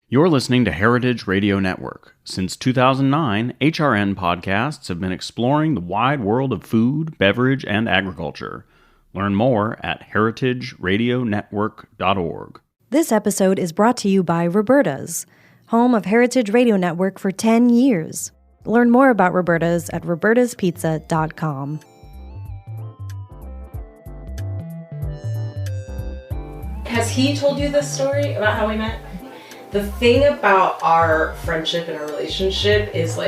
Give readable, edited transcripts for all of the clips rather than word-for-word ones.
You're listening to Heritage Radio Network. Since 2009, HRN podcasts have been exploring the wide world of food, beverage, and agriculture. Learn more at heritageradionetwork.org. This episode is brought to you by Roberta's, home of Heritage Radio Network for 10 years. Learn more about Roberta's at robertaspizza.com. Has he told you this story about how we met? The thing about our friendship and our relationship is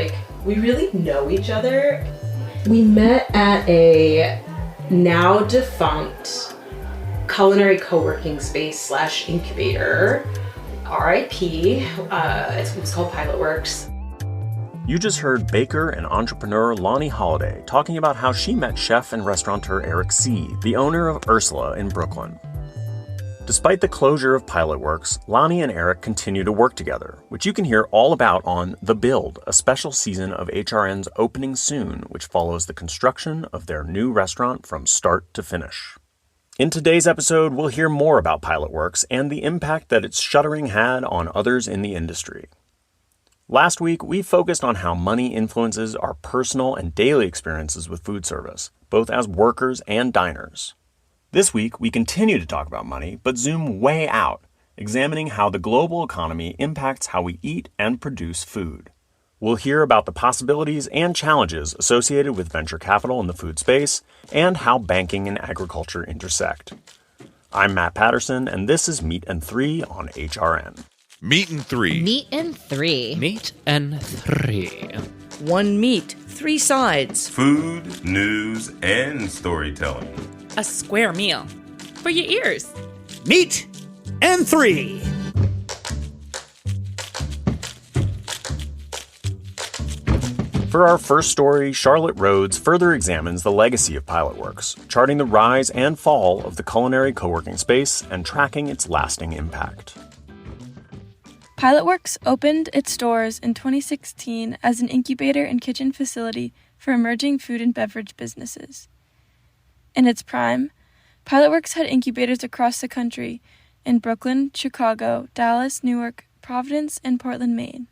we really know each other. We met at a now defunct culinary co-working space / incubator, RIP. It was called Pilotworks. You just heard baker and entrepreneur Lonnie Holliday talking about how she met chef and restaurateur Eric C., the owner of Ursula in Brooklyn. Despite the closure of Pilotworks, Lonnie and Eric continue to work together, which you can hear all about on The Build, a special season of HRN's Opening Soon, which follows the construction of their new restaurant from start to finish. In today's episode, we'll hear more about Pilotworks and the impact that its shuttering had on others in the industry. Last week, we focused on how money influences our personal and daily experiences with food service, both as workers and diners. This week, we continue to talk about money, but zoom way out, examining how the global economy impacts how we eat and produce food. We'll hear about the possibilities and challenges associated with venture capital in the food space and how banking and agriculture intersect. I'm Matt Patterson, and this is Meat and Three on HRN. Meat and Three. Meat and Three. Meat and Three. One meat, three sides. Food, news, and storytelling. A square meal for your ears. Meat and Three. For our first story, Charlotte Rhodes further examines the legacy of Pilotworks, charting the rise and fall of the culinary co-working space and tracking its lasting impact. Pilotworks opened its doors in 2016 as an incubator and kitchen facility for emerging food and beverage businesses. In its prime, Pilotworks had incubators across the country in Brooklyn, Chicago, Dallas, Newark, Providence, and Portland, Maine.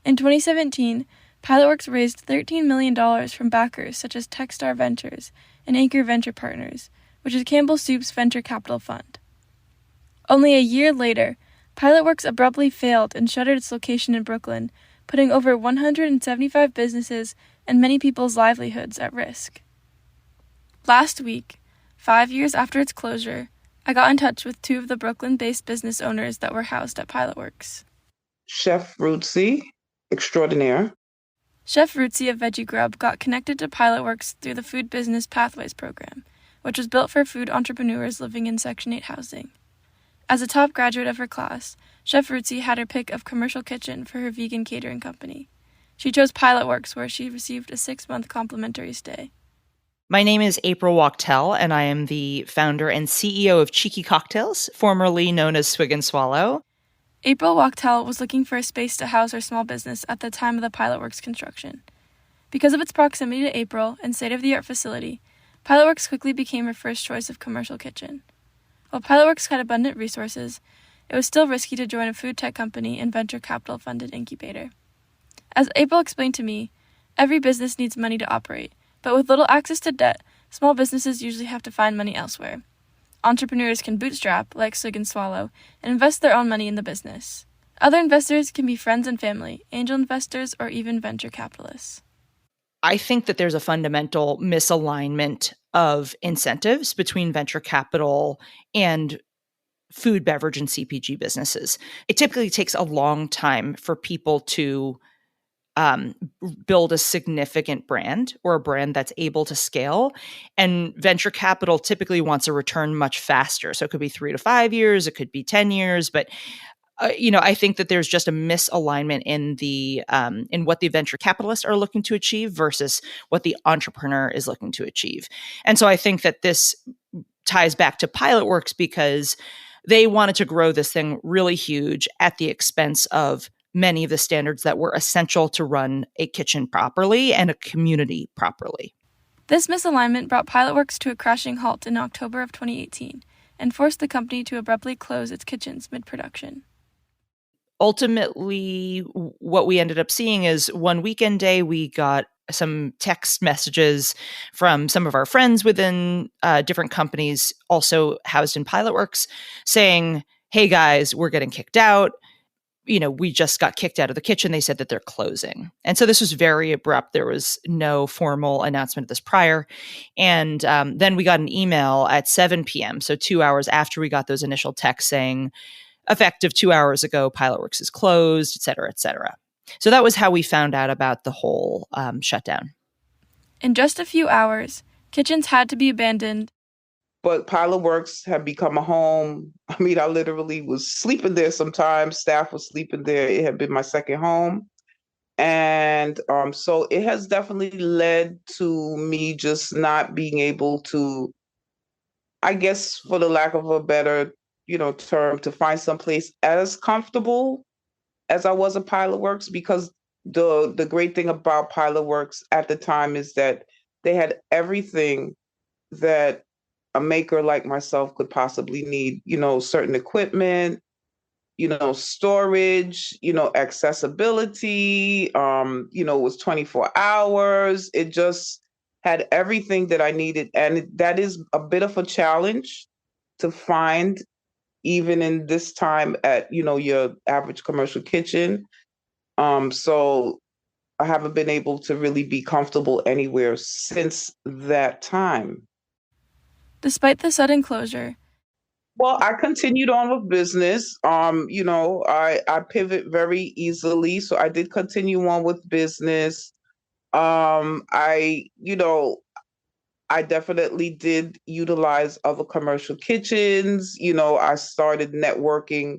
In 2017, Pilotworks raised $13 million from backers such as Techstar Ventures and Anchor Venture Partners, which is Campbell Soup's venture capital fund. Only a year later, Pilotworks abruptly failed and shuttered its location in Brooklyn, putting over 175 businesses and many people's livelihoods at risk. Last week, 5 years after its closure, I got in touch with two of the Brooklyn-based business owners that were housed at Pilotworks. Chef Rootsy extraordinaire. Chef Rootsy of Veggie Grub got connected to Pilotworks through the Food Business Pathways program, which was built for food entrepreneurs living in Section 8 housing. As a top graduate of her class, Chef Rootsy had her pick of commercial kitchen for her vegan catering company. She chose Pilotworks, where she received a 6-month complimentary stay. My name is April Wachtel, and I am the founder and CEO of Cheeky Cocktails, formerly known as Swig and Swallow. April Wachtel was looking for a space to house her small business at the time of the Pilotworks construction. Because of its proximity to April and state-of-the-art facility, Pilotworks quickly became her first choice of commercial kitchen. While Pilotworks had abundant resources, it was still risky to join a food tech company and venture capital-funded incubator. As April explained to me, every business needs money to operate, but with little access to debt, small businesses usually have to find money elsewhere. Entrepreneurs can bootstrap, like Swig and Swallow, and invest their own money in the business. Other investors can be friends and family, angel investors, or even venture capitalists. I think that there's a fundamental misalignment of incentives between venture capital and food, beverage, and CPG businesses. It typically takes a long time for people to build a significant brand or a brand that's able to scale. And venture capital typically wants a return much faster. So it could be 3 to 5 years, it could be 10 years, but I think that there's just a misalignment in the in what the venture capitalists are looking to achieve versus what the entrepreneur is looking to achieve. And so I think that this ties back to Pilotworks because they wanted to grow this thing really huge at the expense of many of the standards that were essential to run a kitchen properly and a community properly. This misalignment brought Pilotworks to a crashing halt in October of 2018 and forced the company to abruptly close its kitchens mid-production. ultimately, what we ended up seeing is one weekend day, we got some text messages from some of our friends within different companies, also housed in Pilotworks, saying, hey guys, we're getting kicked out. We just got kicked out of the kitchen. They said that they're closing. And so this was very abrupt. There was no formal announcement of this prior. And then we got an email at 7 p.m. So 2 hours after we got those initial texts saying, effective 2 hours ago, Pilotworks is closed, et cetera, et cetera. So that was how we found out about the whole shutdown. In just a few hours, kitchens had to be abandoned. But Pilotworks had become a home. I mean, I literally was sleeping there sometimes. Staff was sleeping there. It had been my second home. And so it has definitely led to me just not being able to, I guess, for the lack of a better, term, to find someplace as comfortable as I was at Pilotworks, because the great thing about Pilotworks at the time is that they had everything that a maker like myself could possibly need, certain equipment, storage, accessibility, it was 24 hours. It just had everything that I needed. And that is a bit of a challenge to find, even in this time at, your average commercial kitchen. So I haven't been able to really be comfortable anywhere since that time. Despite the sudden closure, well, I continued on with business. I pivot very easily. So I did continue on with business. I definitely did utilize other commercial kitchens. I started networking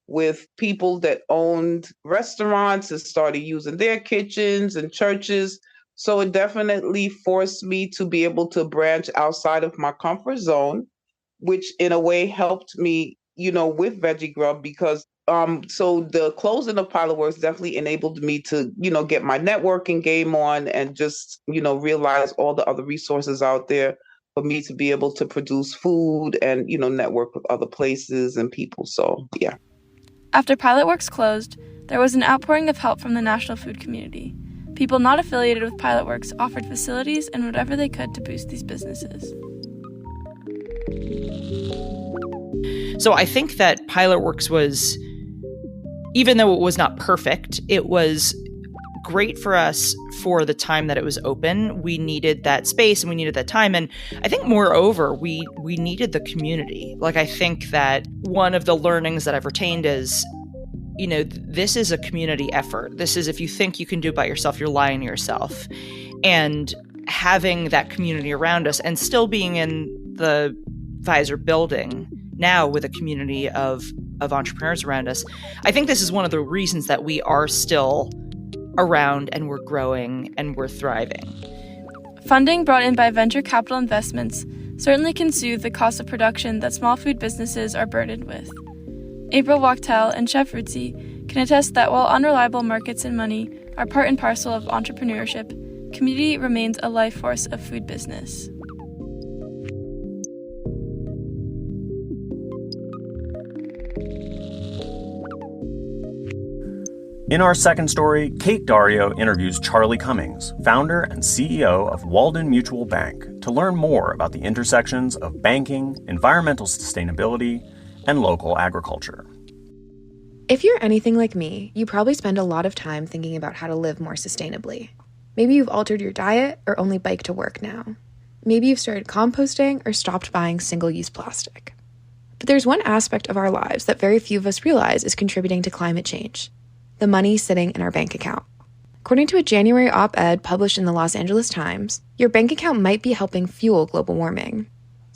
with people that owned restaurants and started using their kitchens, and churches. So it definitely forced me to be able to branch outside of my comfort zone, which in a way helped me, with Veggie Grub, because so the closing of Pilotworks definitely enabled me to, get my networking game on, and just, realize all the other resources out there for me to be able to produce food and, network with other places and people. So, yeah. After Pilotworks closed, there was an outpouring of help from the national food community. People not affiliated with Pilotworks offered facilities and whatever they could to boost these businesses. So I think that Pilotworks was, even though it was not perfect, it was great for us for the time that it was open. We needed that space and we needed that time. And I think moreover, we needed the community. Like, I think that one of the learnings that I've retained is, this is a community effort. This is, if you think you can do it by yourself, you're lying to yourself. And having that community around us, and still being in the Visor building now with a community of entrepreneurs around us, I think this is one of the reasons that we are still around and we're growing and we're thriving. Funding brought in by venture capital investments certainly can soothe the cost of production that small food businesses are burdened with. April Wachtel and Chef Rootsy can attest that while unreliable markets and money are part and parcel of entrepreneurship, community remains a life force of food business. In our second story, Kate Dario interviews Charlie Cummings, founder and CEO of Walden Mutual Bank, to learn more about the intersections of banking, environmental sustainability, and local agriculture. If you're anything like me, you probably spend a lot of time thinking about how to live more sustainably. Maybe you've altered your diet or only bike to work now. Maybe you've started composting or stopped buying single-use plastic. But there's one aspect of our lives that very few of us realize is contributing to climate change: the money sitting in our bank account. According to a January op-ed published in the Los Angeles Times, your bank account might be helping fuel global warming.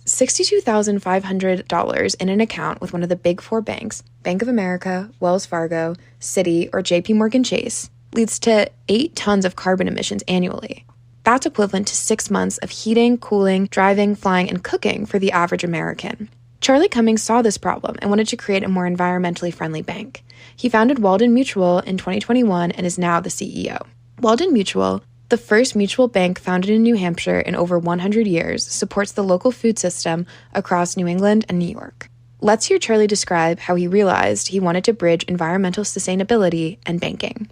$62,500 in an account with one of the big four banks, Bank of America, Wells Fargo, Citi, or JP Morgan Chase, leads to 8 tons of carbon emissions annually. That's equivalent to 6 months of heating, cooling, driving, flying, and cooking for the average American. Charlie Cummings saw this problem and wanted to create a more environmentally friendly bank. He founded Walden Mutual in 2021 and is now the CEO. Walden Mutual, the first mutual bank founded in New Hampshire in over 100 years, supports the local food system across New England and New York. Let's hear Charlie describe how he realized he wanted to bridge environmental sustainability and banking.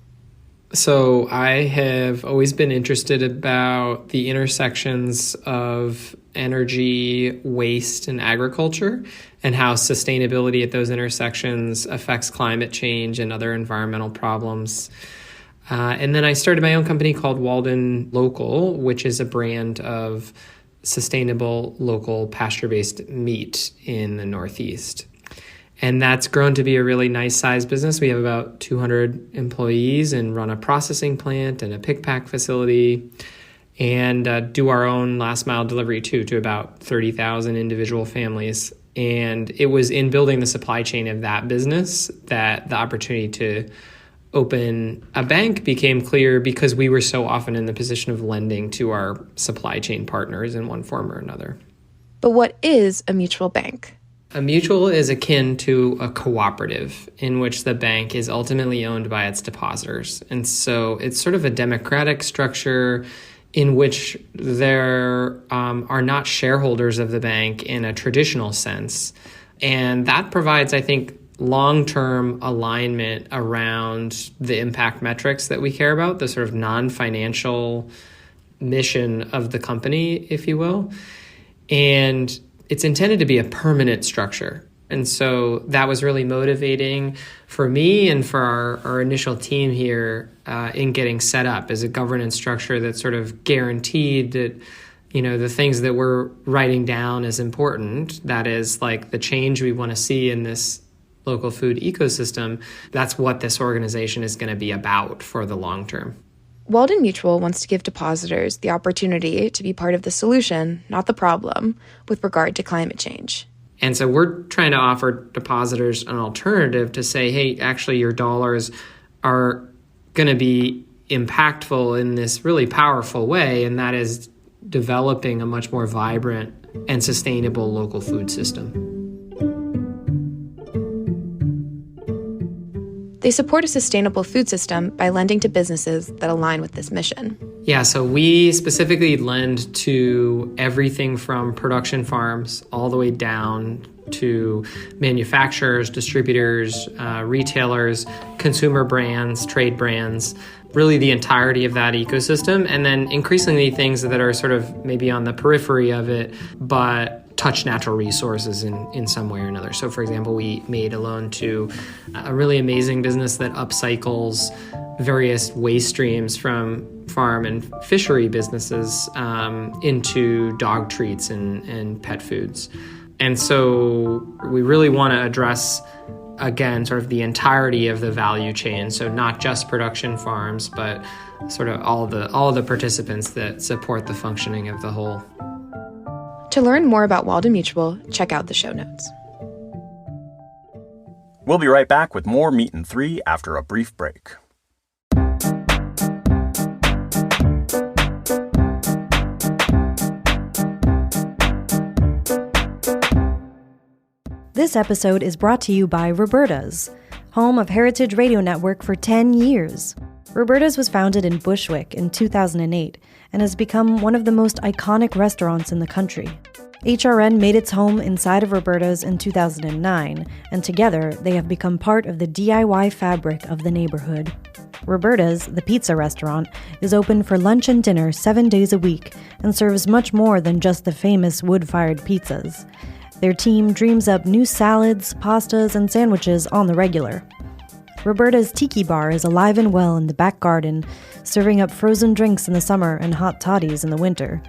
So I have always been interested about the intersections of energy, waste, and agriculture, and how sustainability at those intersections affects climate change and other environmental problems. And then I started my own company called Walden Local, which is a brand of sustainable local pasture-based meat in the Northeast. And that's grown to be a really nice sized business. We have about 200 employees and run a processing plant and a pick pack facility, and do our own last mile delivery too to about 30,000 individual families. And it was in building the supply chain of that business that the opportunity to open a bank became clear, because we were so often in the position of lending to our supply chain partners in one form or another. But what is a mutual bank? A mutual is akin to a cooperative in which the bank is ultimately owned by its depositors. And so it's sort of a democratic structure in which there are not shareholders of the bank in a traditional sense. And that provides, I think, long-term alignment around the impact metrics that we care about, the sort of non-financial mission of the company, if you will. And it's intended to be a permanent structure. And so that was really motivating for me and for our initial team here in getting set up as a governance structure that sort of guaranteed that, you know, the things that we're writing down as important, that is like the change we want to see in this local food ecosystem, that's what this organization is going to be about for the long term. Walden Mutual wants to give depositors the opportunity to be part of the solution, not the problem, with regard to climate change. And so we're trying to offer depositors an alternative to say, hey, actually your dollars are going to be impactful in this really powerful way, and that is developing a much more vibrant and sustainable local food system. They support a sustainable food system by lending to businesses that align with this mission. Yeah, so we specifically lend to everything from production farms all the way down to manufacturers, distributors, retailers, consumer brands, trade brands, really the entirety of that ecosystem. And then increasingly things that are sort of maybe on the periphery of it, but touch natural resources in some way or another. So for example, we made a loan to a really amazing business that upcycles various waste streams from farm and fishery businesses into dog treats and pet foods. And so we really want to address, again, sort of the entirety of the value chain. So not just production farms, but sort of all the participants that support the functioning of the whole. To learn more about Walden Mutual, check out the show notes. We'll be right back with more Meat in 3 after a brief break. This episode is brought to you by Roberta's, home of Heritage Radio Network for 10 years. Roberta's was founded in Bushwick in 2008 and has become one of the most iconic restaurants in the country. HRN made its home inside of Roberta's in 2009, and together they have become part of the DIY fabric of the neighborhood. Roberta's, the pizza restaurant, is open for lunch and dinner 7 days a week and serves much more than just the famous wood-fired pizzas. Their team dreams up new salads, pastas, and sandwiches on the regular. Roberta's Tiki Bar is alive and well in the back garden, serving up frozen drinks in the summer and hot toddies in the winter.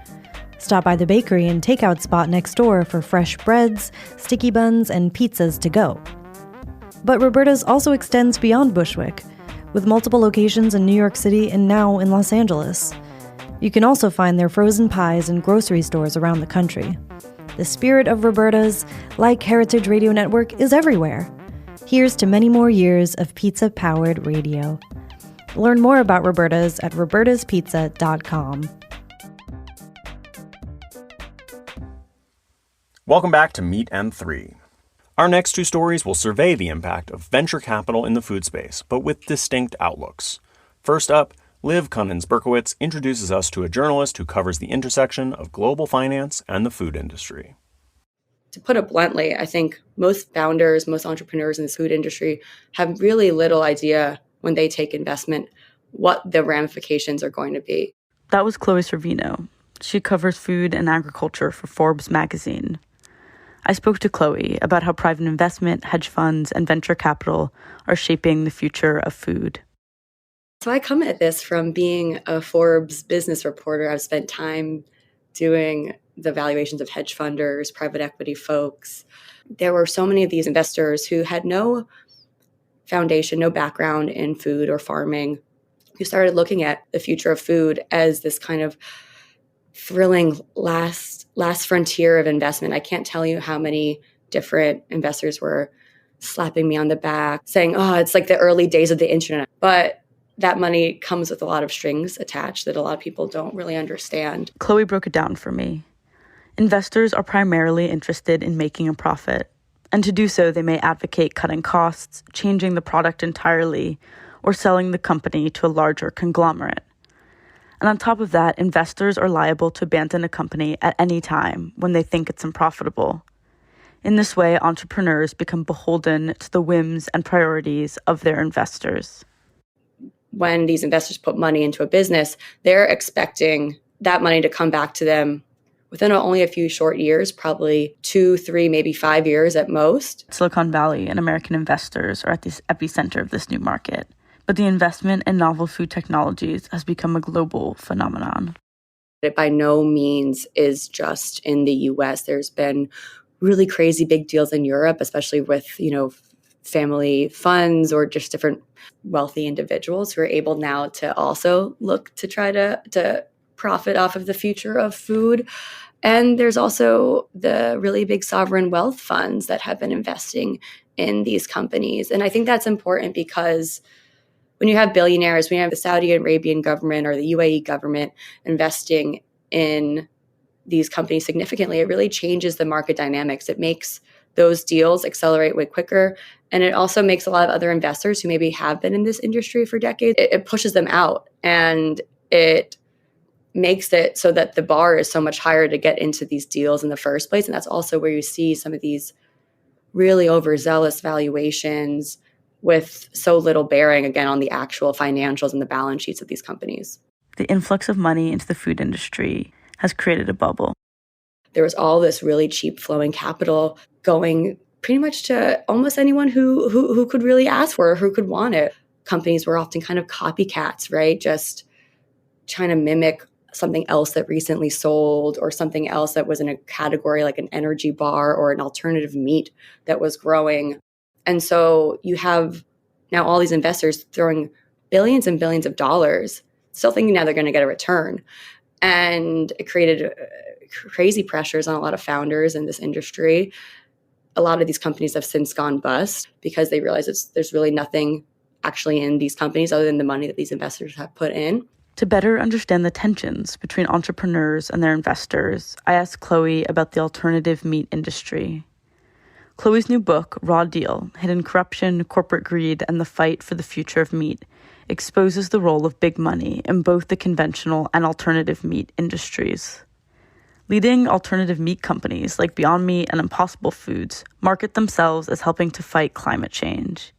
Stop by the bakery and takeout spot next door for fresh breads, sticky buns, and pizzas to go. But Roberta's also extends beyond Bushwick, with multiple locations in New York City and now in Los Angeles. You can also find their frozen pies in grocery stores around the country. The spirit of Roberta's, like Heritage Radio Network, is everywhere. Here's to many more years of pizza-powered radio. Learn more about Roberta's at robertaspizza.com. Welcome back to Meat and 3. Our next two stories will survey the impact of venture capital in the food space, but with distinct outlooks. First up, Liv Cunnins-Berkowitz introduces us to a journalist who covers the intersection of global finance and the food industry. To put it bluntly, I think most founders, most entrepreneurs in this food industry have really little idea when they take investment what the ramifications are going to be. That was Chloe Servino. She covers food and agriculture for Forbes magazine. I spoke to Chloe about how private investment, hedge funds, and venture capital are shaping the future of food. So I come at this from being a Forbes business reporter. I've spent time doing the valuations of hedge funders, private equity folks. There were so many of these investors who had no foundation, no background in food or farming, who started looking at the future of food as this kind of thrilling last frontier of investment. I can't tell you how many different investors were slapping me on the back, saying, oh, it's like the early days of the internet. But that money comes with a lot of strings attached that a lot of people don't really understand. Chloe broke it down for me. Investors are primarily interested in making a profit, and to do so, they may advocate cutting costs, changing the product entirely, or selling the company to a larger conglomerate. And on top of that, investors are liable to abandon a company at any time when they think it's unprofitable. In this way, entrepreneurs become beholden to the whims and priorities of their investors. When these investors put money into a business, they're expecting that money to come back to them within only a few short years, probably 2, 3, maybe 5 years at most. Silicon Valley and American investors are at the epicenter of this new market, but the investment in novel food technologies has become a global phenomenon. It by no means is just in the US. There's been really crazy big deals in Europe, especially with, family funds or just different wealthy individuals who are able now to also look to try to profit off of the future of food. And there's also the really big sovereign wealth funds that have been investing in these companies. And I think that's important because when you have billionaires, when you have the Saudi Arabian government or the UAE government investing in these companies significantly, it really changes the market dynamics. It makes those deals accelerate way quicker. And it also makes a lot of other investors who maybe have been in this industry for decades, it pushes them out. And it makes it so that the bar is so much higher to get into these deals in the first place. And that's also where you see some of these really overzealous valuations with so little bearing, again, on the actual financials and the balance sheets of these companies. The influx of money into the food industry has created a bubble. There was all this really cheap flowing capital going pretty much to almost anyone who could really ask for it, who could want it. Companies were often kind of copycats, right? Just trying to mimic something else that recently sold or something else that was in a category like an energy bar or an alternative meat that was growing. And so you have now all these investors throwing billions and billions of dollars, still thinking now they're going to get a return. And it created crazy pressures on a lot of founders in this industry. A lot of these companies have since gone bust because they realize there's really nothing actually in these companies other than the money that these investors have put in. To better understand the tensions between entrepreneurs and their investors, I asked Chloe about the alternative meat industry. Chloe's new book, Raw Deal: Hidden Corruption, Corporate Greed, and the Fight for the Future of Meat, exposes the role of big money in both the conventional and alternative meat industries. Leading alternative meat companies like Beyond Meat and Impossible Foods market themselves as helping to fight climate change.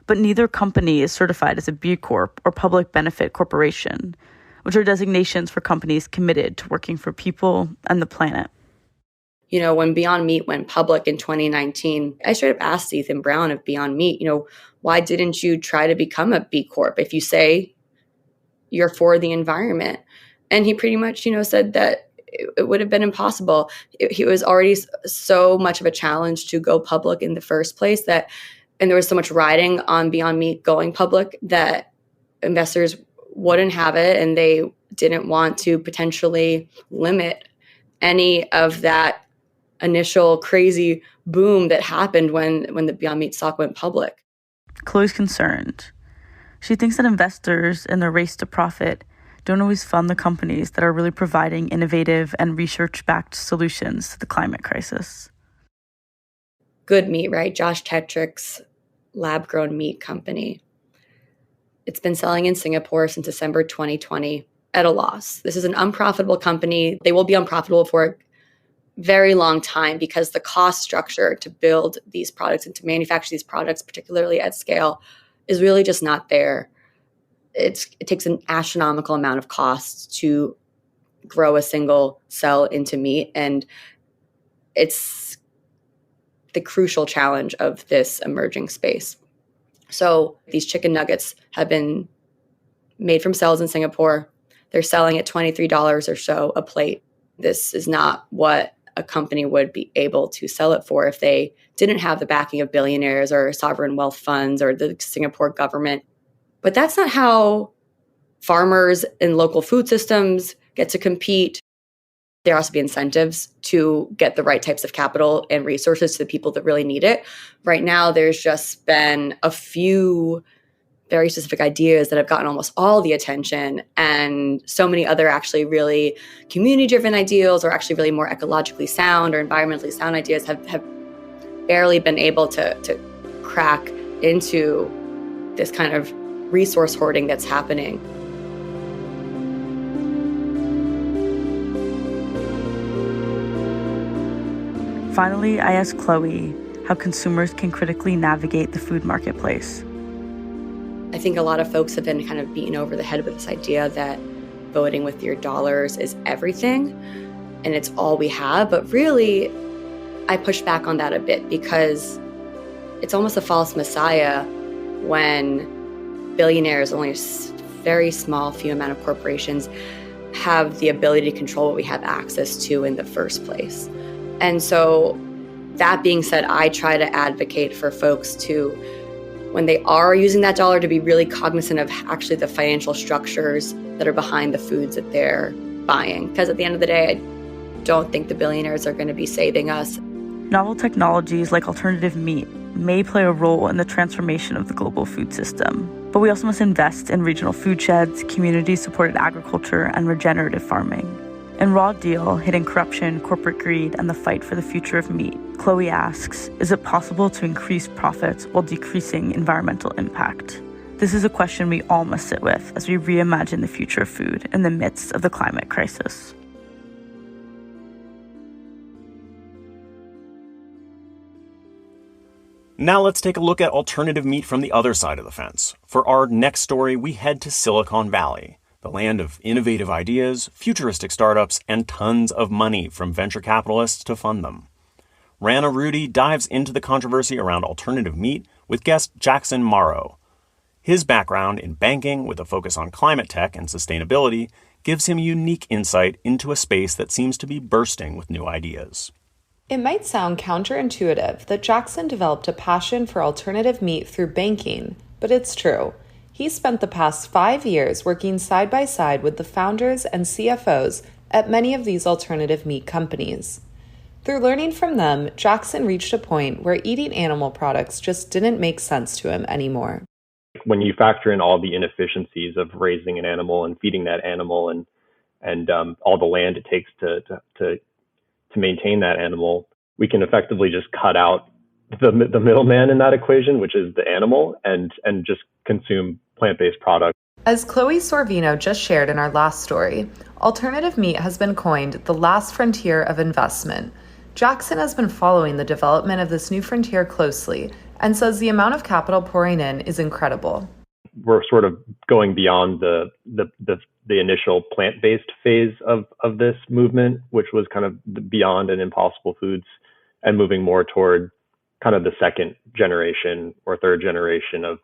But neither company is certified as a B Corp or public benefit corporation, which are designations for companies committed to working for people and the planet. When Beyond Meat went public in 2019, I straight up asked Ethan Brown of Beyond Meat, why didn't you try to become a B Corp if you say you're for the environment? And he pretty much, said that it would have been impossible. It was already so much of a challenge to go public in the first place and there was so much riding on Beyond Meat going public that investors wouldn't have it, and they didn't want to potentially limit any of that initial crazy boom that happened when the Beyond Meat stock went public. Chloe's concerned. She thinks that investors in their race to profit don't always fund the companies that are really providing innovative and research-backed solutions to the climate crisis. Good Meat, right? Josh Tetrick's lab-grown meat company. It's been selling in Singapore since December 2020 at a loss. This is an unprofitable company. They will be unprofitable for very long time because the cost structure to build these products and to manufacture these products, particularly at scale, is really just not there. It takes an astronomical amount of costs to grow a single cell into meat, and it's the crucial challenge of this emerging space. So these chicken nuggets have been made from cells in Singapore. They're selling at $23 or so a plate. This is not what a company would be able to sell it for if they didn't have the backing of billionaires or sovereign wealth funds or the Singapore government. But that's not how farmers and local food systems get to compete. There also be incentives to get the right types of capital and resources to the people that really need it. Right now, there's just been a few very specific ideas that have gotten almost all the attention, and so many other actually really community-driven ideals or actually really more ecologically sound or environmentally sound ideas have barely been able to crack into this kind of resource hoarding that's happening. Finally, I asked Chloe how consumers can critically navigate the food marketplace. I think a lot of folks have been kind of beaten over the head with this idea that voting with your dollars is everything and it's all we have. But really, I push back on that a bit because it's almost a false messiah when billionaires, only a very small few amount of corporations, have the ability to control what we have access to in the first place. And so that being said, I try to advocate for folks to, when they are using that dollar, to be really cognizant of actually the financial structures that are behind the foods that they're buying. Because at the end of the day, I don't think the billionaires are going to be saving us. Novel technologies like alternative meat may play a role in the transformation of the global food system, but we also must invest in regional food sheds, community-supported agriculture, and regenerative farming. In Raw Deal, Hidden Corruption, Corporate Greed, and the Fight for the Future of Meat, Chloe asks, is it possible to increase profits while decreasing environmental impact? This is a question we all must sit with as we reimagine the future of food in the midst of the climate crisis. Now let's take a look at alternative meat from the other side of the fence. For our next story, we head to Silicon Valley, the land of innovative ideas, futuristic startups, and tons of money from venture capitalists to fund them. Rana Rudy dives into the controversy around alternative meat with guest Jackson Morrow. His background in banking with a focus on climate tech and sustainability gives him unique insight into a space that seems to be bursting with new ideas. It might sound counterintuitive that Jackson developed a passion for alternative meat through banking, but it's true. He spent the past 5 years working side by side with the founders and CFOs at many of these alternative meat companies. Through learning from them, Jackson reached a point where eating animal products just didn't make sense to him anymore. When you factor in all the inefficiencies of raising an animal and feeding that animal and all the land it takes to maintain that animal, we can effectively just cut out the middleman in that equation, which is the animal, and just consume plant-based products. As Chloe Sorvino just shared in our last story, alternative meat has been coined the last frontier of investment. Jackson has been following the development of this new frontier closely and says the amount of capital pouring in is incredible. We're sort of going beyond the initial plant-based phase of this movement, which was kind of beyond and impossible foods, and moving more toward kind of the second generation or third generation of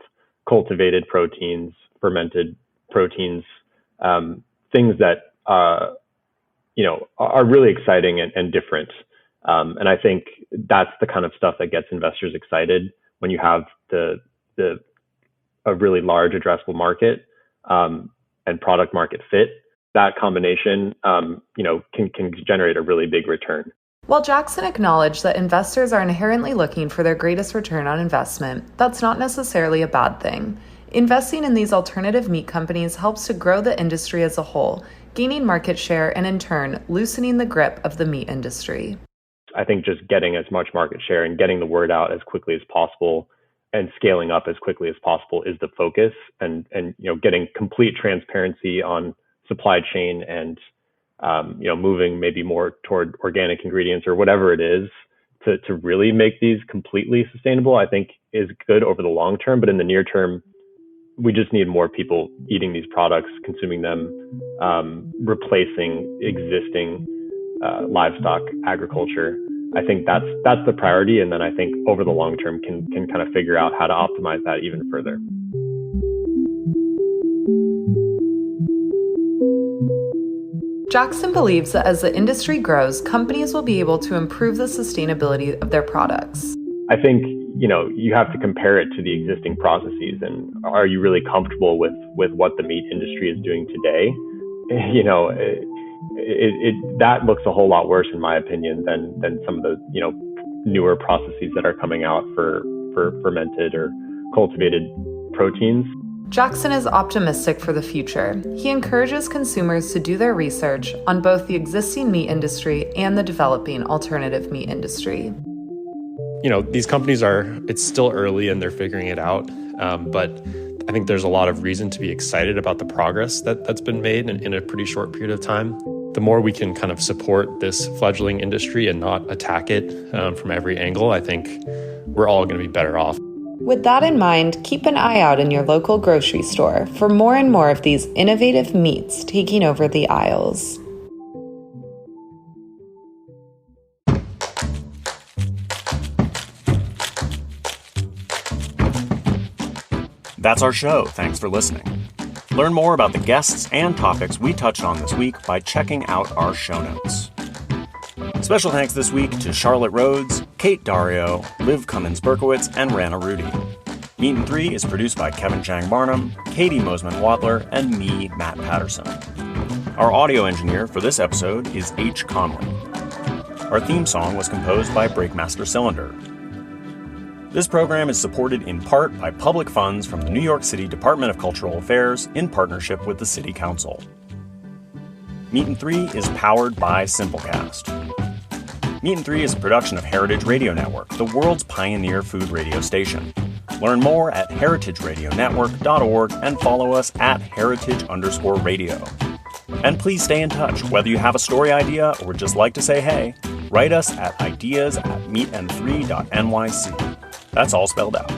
cultivated proteins, fermented proteins, things that are really exciting and different. And I think that's the kind of stuff that gets investors excited when you have a really large addressable market and product market fit. That combination, can generate a really big return. While Jackson acknowledged that investors are inherently looking for their greatest return on investment, that's not necessarily a bad thing. Investing in these alternative meat companies helps to grow the industry as a whole, gaining market share and in turn, loosening the grip of the meat industry. I think just getting as much market share and getting the word out as quickly as possible and scaling up as quickly as possible is the focus, and getting complete transparency on supply chain and moving maybe more toward organic ingredients or whatever it is to really make these completely sustainable, I think is good over the long term. But in the near term, we just need more people eating these products, consuming them, replacing existing livestock agriculture. I think that's the priority. And then I think over the long term can kind of figure out how to optimize that even further. Jackson believes that as the industry grows, companies will be able to improve the sustainability of their products. I think, you have to compare it to the existing processes, and are you really comfortable with what the meat industry is doing today? That looks a whole lot worse, in my opinion, than some of the, newer processes that are coming out for fermented or cultivated proteins. Jackson is optimistic for the future. He encourages consumers to do their research on both the existing meat industry and the developing alternative meat industry. These companies it's still early and they're figuring it out, but I think there's a lot of reason to be excited about the progress that's been made in a pretty short period of time. The more we can kind of support this fledgling industry and not attack it from every angle, I think we're all going to be better off. With that in mind, keep an eye out in your local grocery store for more and more of these innovative meats taking over the aisles. That's our show. Thanks for listening. Learn more about the guests and topics we touched on this week by checking out our show notes. Special thanks this week to Charlotte Rhodes, Kate Dario, Liv Cummins-Berkowitz, and Rana Rudy. Meat and Three is produced by Kevin Chang Barnum, Katie Mosman-Wadler, and me, Matt Patterson. Our audio engineer for this episode is H. Conley. Our theme song was composed by Breakmaster Cylinder. This program is supported in part by public funds from the New York City Department of Cultural Affairs in partnership with the City Council. Meat and Three is powered by Simplecast. Meat and Three is a production of Heritage Radio Network, the world's pioneer food radio station. Learn more at heritageradionetwork.org and follow us at heritage_radio. And please stay in touch. Whether you have a story idea or just like to say hey, write us at ideas@meetand3.nyc. That's all spelled out.